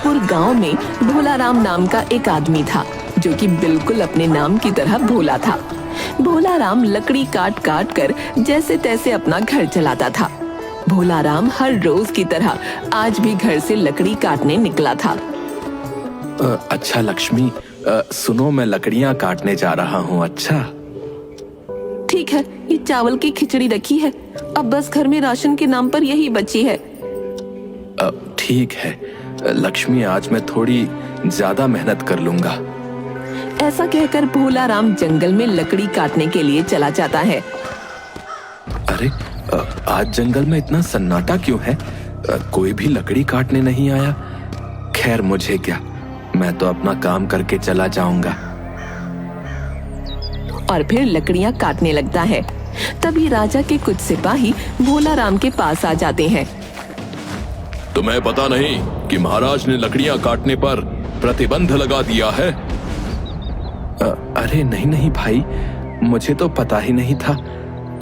जंगलपुर गांव में भोलाराम नाम का एक आदमी था जो कि बिल्कुल अपने नाम की तरह भोला था। भोलाराम लकड़ी काट काट कर जैसे तैसे अपना घर चलाता था। भोलाराम हर रोज की तरह आज भी घर से लकड़ी काटने निकला था। अच्छा लक्ष्मी, सुनो, मैं लकड़ियाँ काटने जा रहा हूँ। अच्छा ठीक है, ये चावल की खिचड़ी रखी है, अब बस घर में राशन के नाम पर यही बची है। ठीक है लक्ष्मी, आज मैं थोड़ी ज्यादा मेहनत कर लूंगा। ऐसा कहकर भोलाराम जंगल में लकड़ी काटने के लिए चला जाता है। अरे आज जंगल में इतना सन्नाटा क्यों है? कोई भी लकड़ी काटने नहीं आया। खैर मुझे क्या, मैं तो अपना काम करके चला जाऊंगा। और फिर लकड़ियां काटने लगता है। तभी राजा के कुछ सिपाही भोलाराम के पास आ जाते हैं। तुम्हें पता नहीं कि महाराज ने लकड़ियां काटने पर प्रतिबंध लगा दिया है? अरे नहीं नहीं भाई, मुझे तो पता ही नहीं था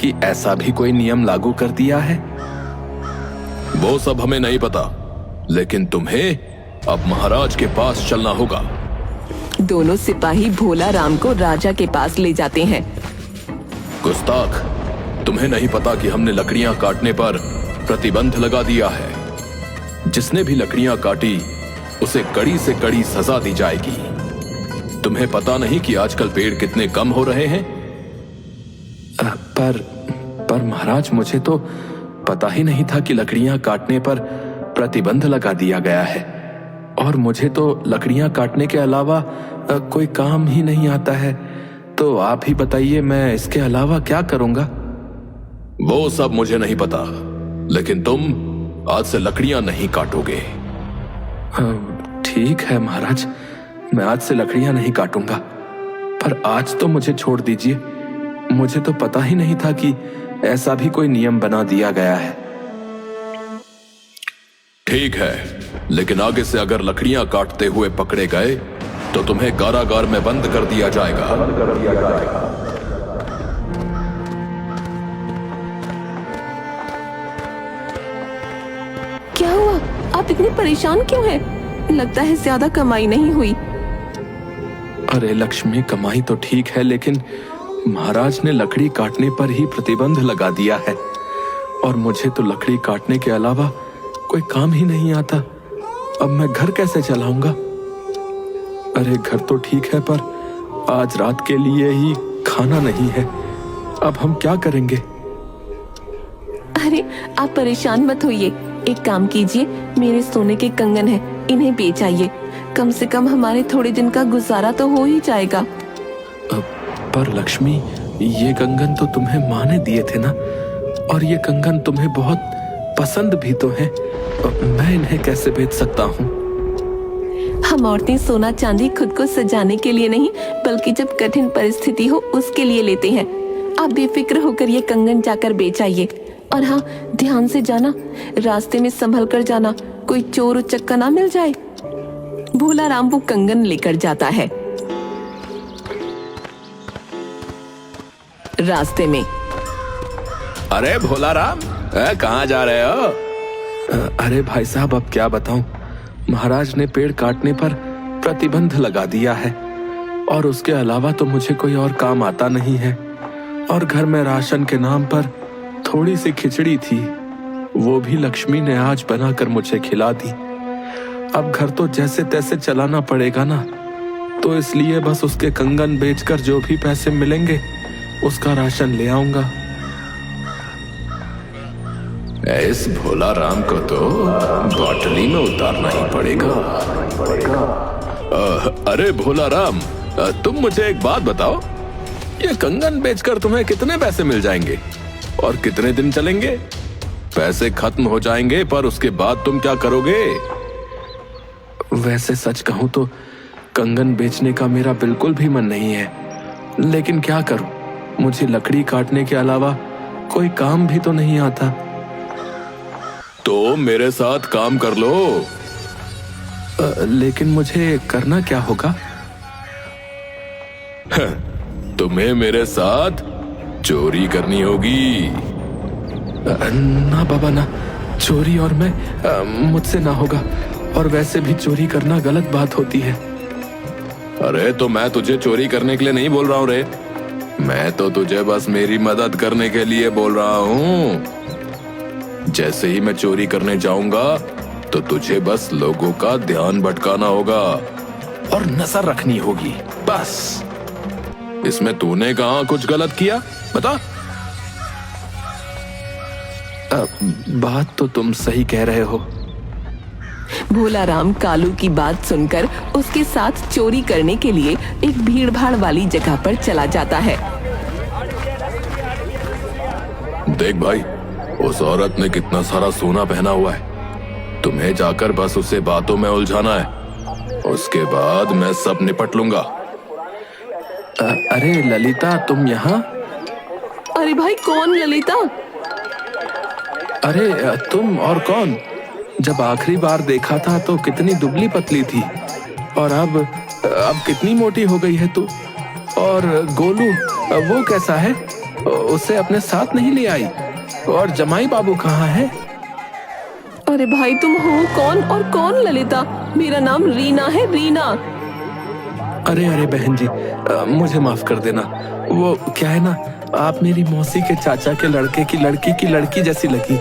कि ऐसा भी कोई नियम लागू कर दिया है। वो सब हमें नहीं पता, लेकिन तुम्हें अब महाराज के पास चलना होगा। दोनों सिपाही भोलाराम को राजा के पास ले जाते हैं। गुस्ताख, तुम्हें नहीं पता कि हमने लकड़ियां काटने पर प्रतिबंध लगा दिया है। जिसने भी लकड़ियां काटी उसे कड़ी से कड़ी सजा दी जाएगी। तुम्हें पता नहीं कि आजकल पेड़ कितने कम हो रहे हैं? पर महाराज, मुझे तो पता ही नहीं था कि लकड़ियां काटने पर प्रतिबंध लगा दिया गया है। और मुझे तो लकड़ियां काटने के अलावा कोई काम ही नहीं आता है। तो आप ही बताइए, मैं इसके अलावा क्या करूंगा? वो सब मुझे नहीं पता, लेकिन तुम आज से लकड़ियां नहीं काटोगे। ठीक है महाराज, मैं आज से लकड़ियां नहीं काटूंगा। पर आज तो मुझे छोड़ दीजिए, मुझे तो पता ही नहीं था कि ऐसा भी कोई नियम बना दिया गया है। ठीक है, लेकिन आगे से अगर लकड़ियां काटते हुए पकड़े गए तो तुम्हें कारागार में बंद कर दिया जाएगा। क्या हुआ? आप इतने परेशान क्यों हैं? लगता है ज्यादा कमाई नहीं हुई। अरे लक्ष्मी, कमाई तो ठीक है, लेकिन महाराज ने लकड़ी काटने पर ही प्रतिबंध लगा दिया है। और मुझे तो लकड़ी काटने के अलावा कोई काम ही नहीं आता। अब मैं घर कैसे चलाऊंगा? अरे घर तो ठीक है, पर आज रात के लिए ही खाना नहीं है। अब हम क्या करेंगे? अरे आप परेशान मत होइए, एक काम कीजिए, मेरे सोने के कंगन हैं, इन्हें बेच आइए। कम से कम हमारे थोड़े दिन का गुजारा तो हो ही जाएगा। पर लक्ष्मी, ये कंगन तो तुम्हें माँ ने दिए थे ना, और ये कंगन तुम्हें बहुत पसंद भी तो है। मैं इन्हें कैसे बेच सकता हूँ? हम औरतें सोना चांदी खुद को सजाने के लिए नहीं, बल्कि जब कठिन परिस्थिति हो उसके लिए लेते हैं। आप बेफिक्र होकर ये कंगन जाकर बेच आइए। और हाँ, ध्यान से जाना, रास्ते में संभल कर जाना, कोई चोर उचक्का ना मिल जाए। भोलाराम वो कंगन लेकर जाता है। रास्ते में, अरे भोलाराम, कहाँ जा रहे हो? अरे भाई साहब, अब क्या बताऊं, महाराज ने पेड़ काटने पर प्रतिबंध लगा दिया है। और उसके अलावा तो मुझे कोई और काम आता नहीं है। और घर में राशन के नाम पर थोड़ी सी खिचड़ी थी, वो भी लक्ष्मी ने आज बनाकर मुझे खिला दी। अब घर तो जैसे तैसे चलाना पड़ेगा ना, तो इसलिए बस उसके कंगन बेचकर जो भी पैसे मिलेंगे उसका राशन ले आऊंगा। इस भोलाराम को तो बाटली में उतारना ही पड़ेगा। अरे भोलाराम, तुम मुझे एक बात बताओ, ये कंगन बेचकर तुम्हें कितने पैसे मिल जाएंगे और कितने दिन चलेंगे? पैसे खत्म हो जाएंगे, पर उसके बाद तुम क्या करोगे? वैसे सच कहूं तो कंगन बेचने का मेरा बिल्कुल भी मन नहीं है, लेकिन क्या करूं, मुझे लकड़ी काटने के अलावा कोई काम भी तो नहीं आता। तो मेरे साथ काम कर लो। लेकिन मुझे करना क्या होगा? तुम्हें मेरे साथ चोरी करनी होगी। ना बाबा ना, चोरी और मैं, मुझसे ना होगा। और वैसे भी चोरी करना गलत बात होती है। अरे तो मैं तुझे चोरी करने के लिए नहीं बोल रहा हूँ रे, मैं तो तुझे बस मेरी मदद करने के लिए बोल रहा हूँ। जैसे ही मैं चोरी करने जाऊंगा तो तुझे बस लोगों का ध्यान भटकाना होगा और नजर रखनी होगी, बस। इसमें तूने कहाँ कुछ गलत किया, बता। बात तो तुम सही कह रहे हो। भोलाराम कालू की बात सुनकर उसके साथ चोरी करने के लिए एक भीड़-भाड़ वाली जगह पर चला जाता है। देख भाई, उस औरत ने कितना सारा सोना पहना हुआ है, तुम्हें जाकर बस उसे बातों में उलझाना है, उसके बाद मैं सब निपट लूंगा। अरे ललिता, तुम यहाँ? अरे भाई, कौन ललिता? अरे तुम और कौन? जब आखिरी बार देखा था तो कितनी दुबली पतली थी, और अब कितनी मोटी हो गई है तू। और गोलू, वो कैसा है? उसे अपने साथ नहीं ले आई? और जमाई बाबू कहाँ है? अरे भाई, तुम हो कौन और कौन ललिता? मेरा नाम रीना है, रीना। अरे अरे बहन जी, मुझे माफ कर देना। वो क्या है ना, आप मेरी मौसी के चाचा के लड़के की लड़की जैसी लगी,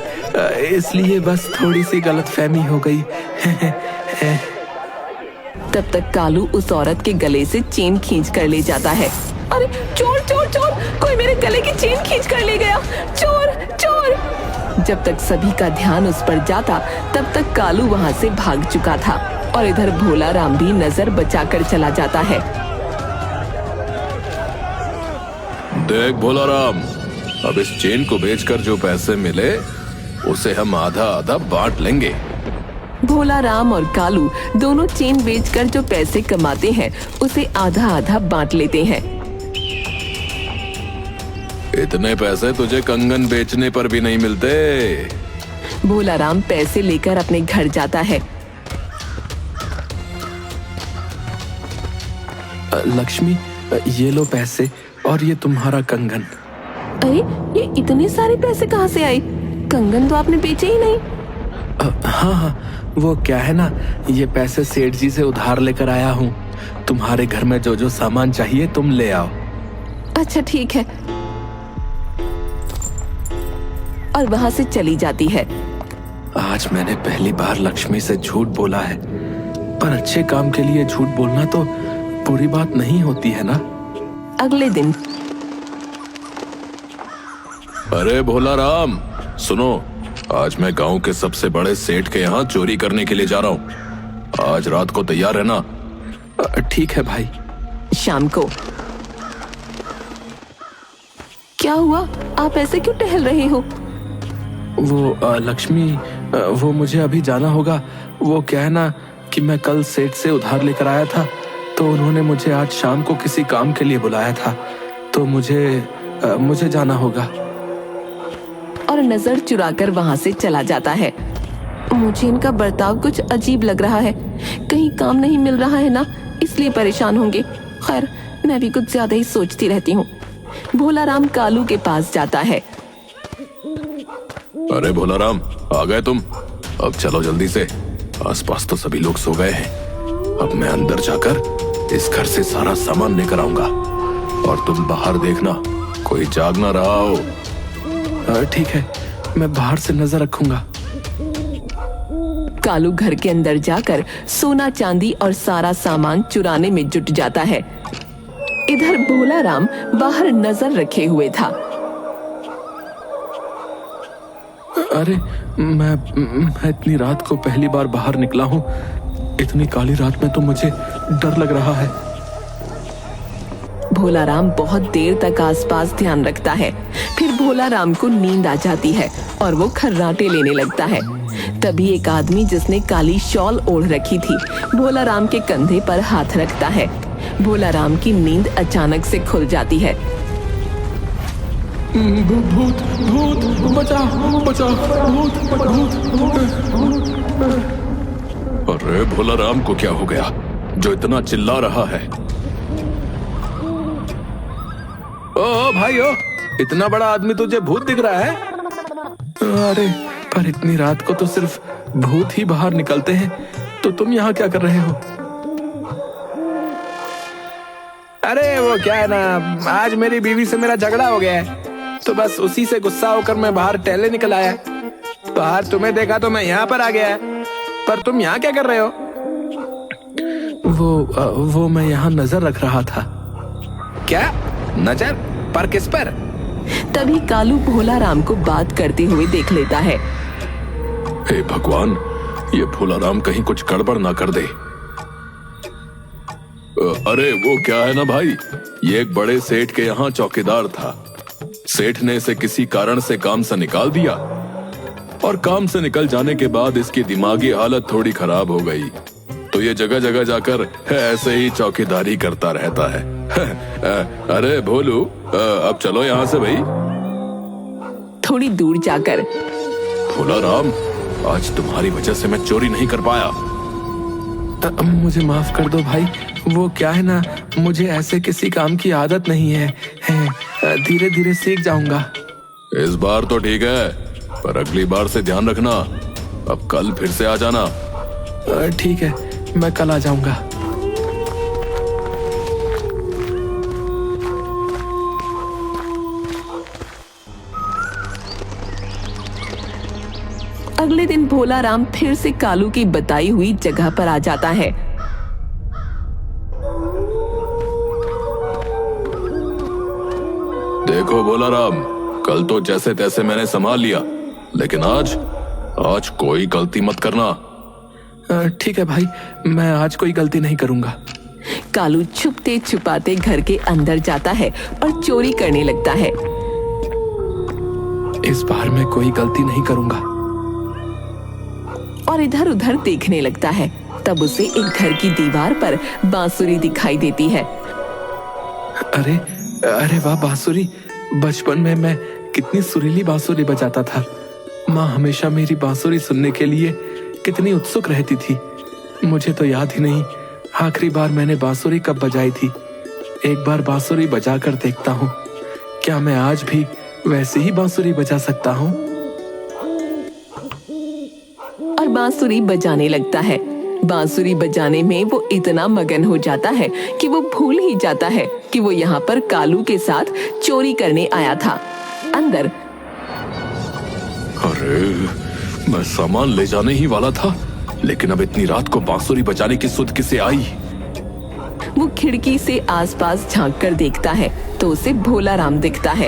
इसलिए बस थोड़ी सी गलतफहमी हो गई। तब तक कालू उस औरत के गले से चेन खींच कर ले जाता है। अरे चोर चोर चोर, कोई मेरे गले की चेन खींच कर ले गया, चोर चोर। जब तक सभी का ध्यान उस पर जाता तब तक कालू वहाँ से भाग चुका था, और इधर भोलाराम भी नजर बचाकर चला जाता है। देख भोलाराम, अब इस चेन को बेचकर जो पैसे मिले उसे हम आधा आधा बांट लेंगे। भोलाराम और कालू दोनों चेन बेचकर जो पैसे कमाते हैं उसे आधा आधा बांट लेते हैं। इतने पैसे तुझे कंगन बेचने पर भी नहीं मिलते। भोलाराम पैसे लेकर अपने घर जाता है। लक्ष्मी, ये लो पैसे और ये तुम्हारा कंगन। अरे, ये इतने सारे पैसे कहाँ से आए? कंगन तो आपने बेचे ही नहीं। हाँ हाँ, वो क्या है ना, ये पैसे सेठ जी से उधार लेकर आया हूँ। तुम्हारे घर में जो जो सामान चाहिए तुम ले आओ। अच्छा ठीक है। और वहाँ से चली जाती है। आज मैंने पहली बार लक्ष्मी से झूठ बोला है, पर अच्छे काम के लिए झूठ बोलना तो बुरी बात नहीं होती है ना। अगले दिन। अरे भोलाराम, सुनो, आज मैं गांव के सबसे बड़े सेठ के यहाँ चोरी करने के लिए जा रहा हूँ। आज रात को तैयार रहना। ठीक है भाई। शाम को। क्या हुआ? आप ऐसे क्यों टहल रहे हो? वो लक्ष्मी, वो मुझे अभी जाना होगा। वो क्या है ना कि मैं कल सेठ से उधार लेकर आया था, तो उन्होंने मुझे आज शाम को किसी काम के लिए बुलाया था, तो मुझे जाना होगा। और नजर चुराकर वहाँ से चला जाता है। मुझे इनका बर्ताव कुछ अजीब लग रहा है, कहीं काम नहीं मिल रहा है ना, इसलिए परेशान होंगे। खैर, मैं भी कुछ ज्यादा ही सोचती रहती हूँ। भोलाराम कालू के पास जाता है। अरे भोलाराम, आ गए तुम? अब चलो जल्दी से, आसपास तो सभी लोग सो गए हैं। अब मैं अंदर जाकर इस घर से सारा सामान लेकर आऊंगा, और तुम बाहर देखना कोई जाग ना रहा हो। ठीक है, मैं बाहर से नजर रखूंगा। कालू घर के अंदर जाकर सोना चांदी और सारा सामान चुराने में जुट जाता है। इधर भोलाराम बाहर नजर रखे हुए था। अरे मैं इतनी रात को पहली बार बाहर निकला हूँ। इतनी काली रात में तो मुझे डर लग रहा है। भोलाराम बहुत देर तक आसपास ध्यान रखता है। फिर भोलाराम को नींद आ जाती है और वो खर्राटे लेने लगता है। तभी एक आदमी जिसने काली शॉल ओढ़ रखी थी भोलाराम के कंधे पर हाथ रखता है। भोलाराम की नींद अचानक से खुल जाती है। भूत भूत, बचाओ बचाओ, भूत भूत। अरे भोलाराम को क्या हो गया जो इतना चिल्ला रहा है? ओ भाई, ओ इतना बड़ा आदमी तुझे भूत दिख रहा है? अरे पर इतनी रात को तो सिर्फ भूत ही बाहर निकलते हैं। तो तुम यहाँ क्या कर रहे हो? अरे वो क्या है ना, आज मेरी बीवी से मेरा झगड़ा हो गया है, तो बस उसी से गुस्सा होकर मैं बाहर टहलने निकल आया। बाहर तुम्हें देखा तो मैं यहाँ पर आ गया, पर तुम यहाँ क्या कर रहे हो? वो मैं यहाँ नजर रख रहा था। क्या नजर? पर किस पर? तभी कालू भोला राम को बात करते हुए देख लेता है। हे भगवान, ये भोला राम कहीं कुछ गड़बड़ ना कर दे। अरे वो क्या है ना भाई, ये एक बड़े सेठ के यहाँ चौकीदार था। सेठ ने इसे किसी कारण से काम से निकाल दिया, और काम से निकल जाने के बाद इसकी दिमागी हालत थोड़ी खराब हो गई, तो ये जगह जगह जाकर ऐसे ही चौकीदारी करता रहता है। अरे भोलू, अब चलो यहाँ से भाई। थोड़ी दूर जाकर, भोला राम, आज तुम्हारी वजह से मैं चोरी नहीं कर पाया। मुझे माफ कर दो भाई, वो क्या है ना, मुझे ऐसे किसी काम की आदत नहीं है, धीरे धीरे सीख जाऊंगा। इस बार तो ठीक है, पर अगली बार से ध्यान रखना। अब कल फिर से आ जाना। ठीक है, मैं कल आ जाऊंगा। अगले दिन भोला राम फिर से कालू की बताई हुई जगह पर आ जाता है। देखो भोला राम, कल तो जैसे तैसे मैंने संभाल लिया, लेकिन आज कोई गलती मत करना। ठीक है भाई, मैं आज कोई गलती नहीं करूंगा। कालू छुपते छुपाते घर के अंदर जाता है और चोरी करने लगता है। इस बार मैं कोई गलती नहीं करूंगा। और इधर उधर देखने लगता है। तब उसे एक घर की दीवार पर बांसुरी दिखाई देती है। अरे अरे वाह, बांसुरी! बचपन में मैं कितनी सुरीली बांसुरी बजाता था। माँ हमेशा मेरी बांसुरी सुनने के लिए कितनी उत्सुक रहती थी। मुझे तो याद ही नहीं आखिरी बार मैंने बांसुरी कब बजाई थी। एक बार बांसुरी बजा कर देखता हूँ, क्या मैं आज भी वैसे ही बांसुरी बजा सकता हूँ? और बांसुरी बजाने लगता है। बांसुरी बजाने में वो इतना मगन हो जाता है कि वो भूल ही जाता है कि वो यहाँ पर कालू के साथ चोरी करने आया था। अंदर, अरे मैं सामान ले जाने ही वाला था, लेकिन अब इतनी रात को बांसुरी बजाने की सुध किसे आई? वो खिड़की से आसपास झांक कर देखता है तो उसे भोला राम दिखता है।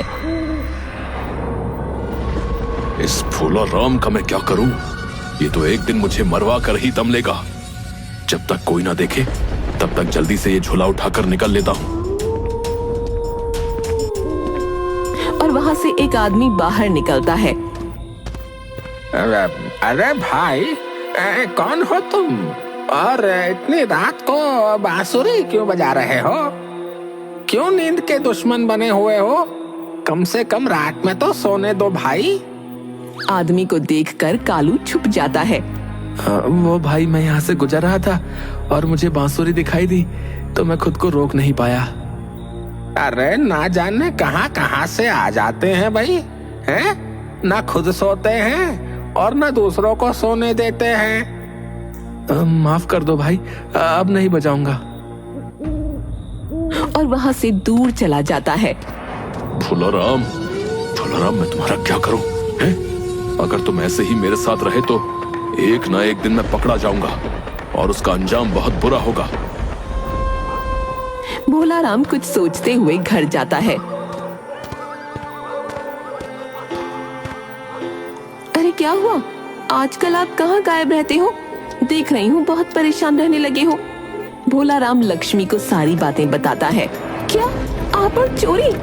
इस भोला राम का मैं क्या करूं? ये तो एक दिन मुझे मरवा कर ही दम लेगा। जब तक कोई ना देखे तब तक जल्दी से ये झोला उठाकर निकल लेता हूं। और वहां से एक आदमी बाहर निकलता है। अरे भाई, कौन हो तुम? और इतनी रात को बांसुरी क्यों बजा रहे हो? क्यों नींद के दुश्मन बने हुए हो? कम से कम रात में तो सोने दो भाई। आदमी को देखकर कालू छुप जाता है। वो भाई, मैं यहाँ से गुजर रहा था और मुझे बांसुरी दिखाई दी तो मैं खुद को रोक नहीं पाया। अरे ना जाने कहाँ कहाँ से आ जाते हैं भाई, हैं? ना खुद सोते हैं और ना दूसरों को सोने देते हैं। माफ कर दो भाई, अब नहीं बजाऊंगा। और वहां से दूर चला जाता है। भोला राम, मैं तुम्हारा क्या करूं? हैं? अगर तुम ऐसे ही मेरे साथ रहे तो एक ना एक दिन मैं पकड़ा जाऊंगा और उसका अंजाम बहुत बुरा होगा। भोला राम कुछ सोचते हुए घर जाता है। अरे क्या हुआ? आजकल आप कहाँ गायब रहते हो? देख रही हूँ बहुत परेशान रहने लगे हो। भोला राम लक्ष्मी को सारी बातें बताता है। क्या आप और चोरी?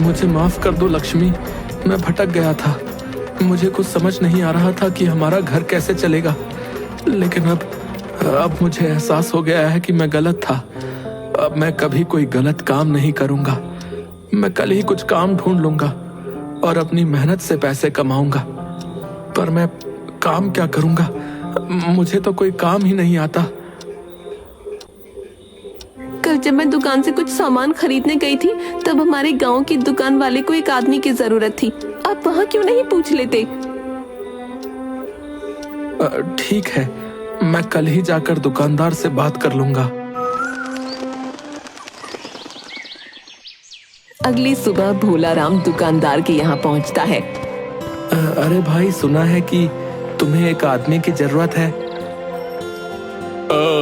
मुझे माफ कर दो लक्ष्मी, मैं भटक गया था। मुझे कुछ समझ नहीं आ रहा था कि हमारा घर कैसे चलेगा, लेकिन अब मुझे एहसास हो गया है कि मैं गलत था। अब मैं कभी कोई गलत काम नहीं करूंगा। मैं कल ही कुछ काम ढूंढ लूंगा और अपनी मेहनत से पैसे कमाऊंगा। पर मैं काम क्या करूंगा? मुझे तो कोई काम ही नहीं आता। कल जब मैं दुकान से कुछ सामान खरीदने गई थी तब हमारे गांव की दुकान वाले को एक आदमी की जरूरत थी। आप वहाँ क्यों नहीं पूछ लेते? ठीक है, मैं कल ही जाकर दुकानदार से बात कर लूंगा। अगली सुबह भोला राम दुकानदार के यहाँ पहुँचता है। अरे भाई, सुना है कि तुम्हें एक आदमी की जरूरत है।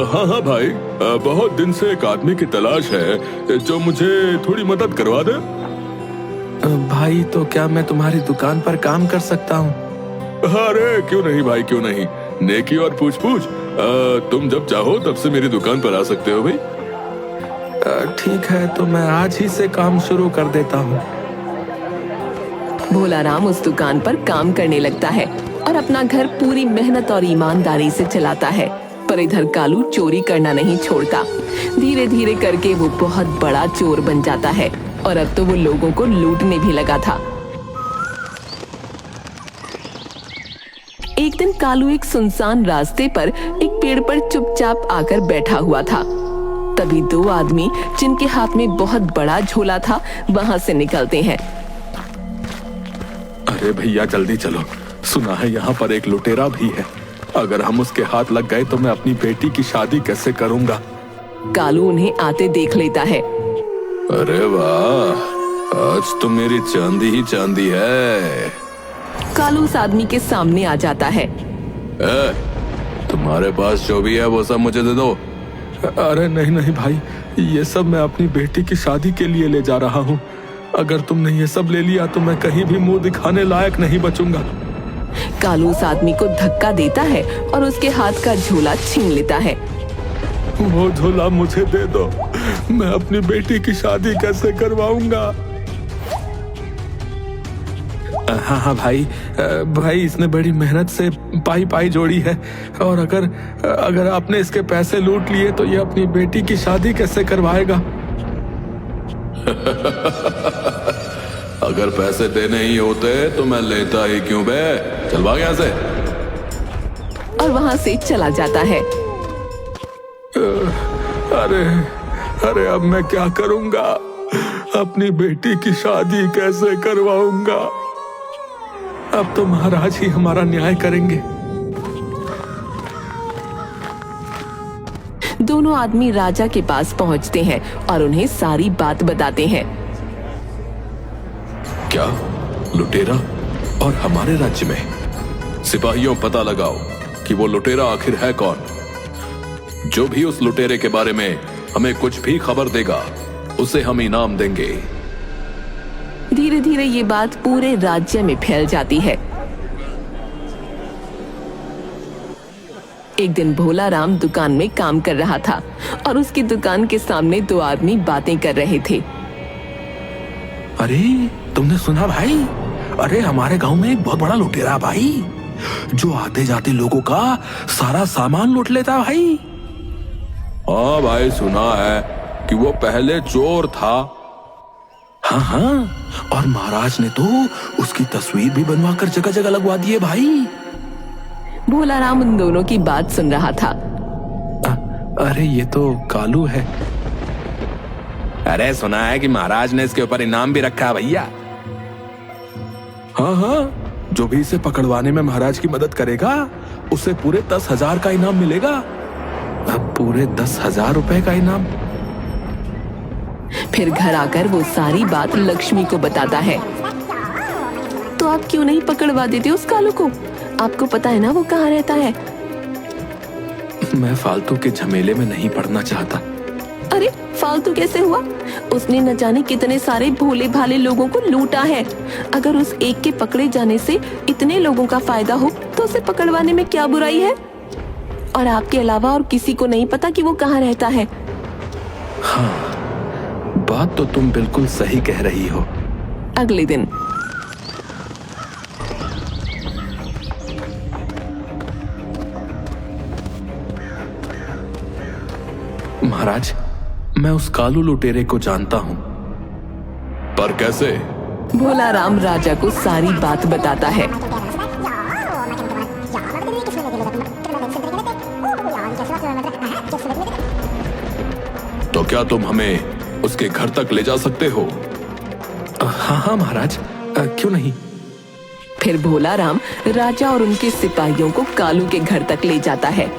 हाँ हाँ भाई, बहुत दिन से एक आदमी की तलाश है जो मुझे थोड़ी मदद करवा दे। भाई, तो क्या मैं तुम्हारी दुकान पर काम कर सकता हूँ? अरे क्यों नहीं भाई, क्यों नहीं। नेकी और पूछ पूछ, तुम जब चाहो तब से मेरी दुकान पर आ सकते हो भाई। ठीक है, तो मैं आज ही से काम शुरू कर देता हूँ। भोला राम उस दुकान पर काम करने लगता है और अपना घर पूरी मेहनत और ईमानदारी से चलाता है। पर इधर कालू चोरी करना नहीं छोड़ता। धीरे धीरे करके वो बहुत बड़ा चोर बन जाता है और अब तो वो लोगों को लूटने भी लगा था। एक दिन कालू एक सुनसान रास्ते पर एक पेड़ पर चुपचाप आकर बैठा हुआ था। तभी दो आदमी जिनके हाथ में बहुत बड़ा झोला था वहां से निकलते हैं। अरे भैया जल्दी चलो, सुना है यहाँ पर एक लुटेरा भी है। अगर हम उसके हाथ लग गए तो मैं अपनी बेटी की शादी कैसे करूंगा। कालू उन्हें आते देख लेता है। अरे वाह, आज तो मेरी चांदी ही चांदी है। कालू उस आदमी के सामने आ जाता है। तुम्हारे पास जो भी है वो सब मुझे दे दो। अरे नहीं नहीं भाई, ये सब मैं अपनी बेटी की शादी के लिए ले जा रहा हूँ। अगर तुमने ये सब ले लिया तो मैं कहीं भी मुंह दिखाने लायक नहीं बचूंगा। कालू उस आदमी को धक्का देता है और उसके हाथ का झोला छीन लेता है। वो झोला मुझे दे दो, मैं अपनी बेटी की शादी कैसे करवाऊंगा। हाँ हाँ भाई, इसने बड़ी मेहनत से पाई जोड़ी है और अगर आपने इसके पैसे लूट लिए तो ये अपनी बेटी की शादी कैसे करवाएगा। अगर पैसे देने ही होते तो मैं लेता ही क्यों बे। चल भाग यहाँ से। और वहां से चला जाता है। अरे अब मैं क्या करूंगा, अपनी बेटी की शादी कैसे करवाऊंगा। अब तो महाराज ही हमारा न्याय करेंगे। दोनों आदमी राजा के पास पहुंचते हैं और उन्हें सारी बात बताते हैं। क्या लुटेरा और हमारे राज्य में? सिपाहियों पता लगाओ कि वो लुटेरा आखिर है कौन। जो भी उस लुटेरे के बारे में हमें कुछ भी खबर देगा उसे हम इनाम देंगे। धीरे धीरे ये बात पूरे राज्य में फैल जाती है। एक दिन भोला राम दुकान में काम कर रहा था और उसकी दुकान के सामने दो आदमी बातें कर रहे थे। अरे तुमने सुना भाई? अरे हमारे गांव में एक बहुत बड़ा लुटेरा भाई, जो आते जाते लोगों का सारा सामान लूट लेता भाई। हाँ भाई, सुना है कि वो पहले चोर था। हाँ, और महाराज ने तो उसकी तस्वीर भी बनवा कर जगह जगह लगवा दी है भाई। भोला राम उन दोनों की बात सुन रहा था। अरे ये तो कालू है। अरे सुना है कि महाराज ने इसके ऊपर इनाम भी रखा है भैया। हाँ, जो भी इसे पकड़वाने में महाराज की मदद करेगा उसे पूरे 10,000 का इनाम मिलेगा। अब पूरे 10,000 रुपए का इनाम। फिर घर आकर वो सारी बात लक्ष्मी को बताता है। तो आप क्यों नहीं पकड़वा देते उस कालू को? आपको पता है ना वो कहाँ रहता है। मैं फालतू के झमेले में नहीं पड़ना चाहता। अरे फालतू कैसे हुआ? उसने न जाने कितने सारे भोले भाले लोगों को लूटा है। अगर उस एक के पकड़े जाने से इतने लोगों का फायदा हो तो उसे पकड़वाने में क्या बुराई है? और आपके अलावा और किसी को नहीं पता कि वो कहाँ रहता है। हाँ, बात तो तुम बिल्कुल सही कह रही हो। अगले दिन महाराज, मैं उस कालू लुटेरे को जानता हूँ। पर कैसे? भोला राम राजा को सारी बात बताता है। तो क्या तुम हमें उसके घर तक ले जा सकते हो? हाँ महाराज, क्यों नहीं। फिर भोला राम राजा और उनके सिपाहियों को कालू के घर तक ले जाता है।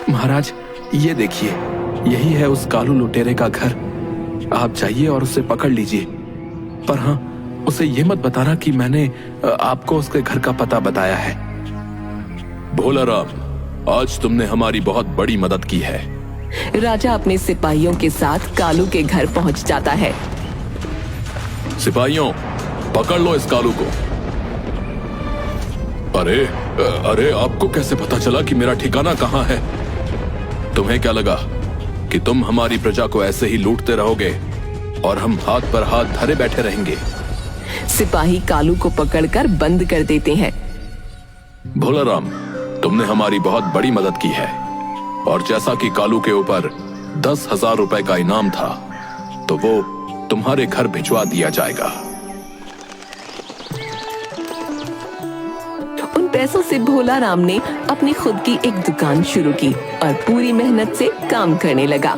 महाराज, ये देखिए, यही है उस कालू लुटेरे का घर। आप जाइए और उसे पकड़ लीजिए, पर हाँ, उसे ये मत बताना कि मैंने आपको उसके घर का पता बताया है। भोला राम, आज तुमने हमारी बहुत बड़ी मदद की है। राजा अपने सिपाहियों के साथ कालू के घर पहुंच जाता है। सिपाहियों, पकड़ लो इस कालू को। अरे अरे, आपको कैसे पता चला कि मेरा ठिकाना कहाँ है? तुम्हें क्या लगा कि तुम हमारी प्रजा को ऐसे ही लूटते रहोगे और हम हाथ पर हाथ धरे बैठे रहेंगे? सिपाही कालू को पकड़कर बंद कर देते हैं। भोला राम, तुमने हमारी बहुत बड़ी मदद की है, और जैसा कि कालू के ऊपर 10,000 रुपए का इनाम था, तो वो तुम्हारे घर भिजवा दिया जाएगा। उन पैसों से भोला राम ने अपनी खुद की एक दुकान शुरू की और पूरी मेहनत से काम करने लगा।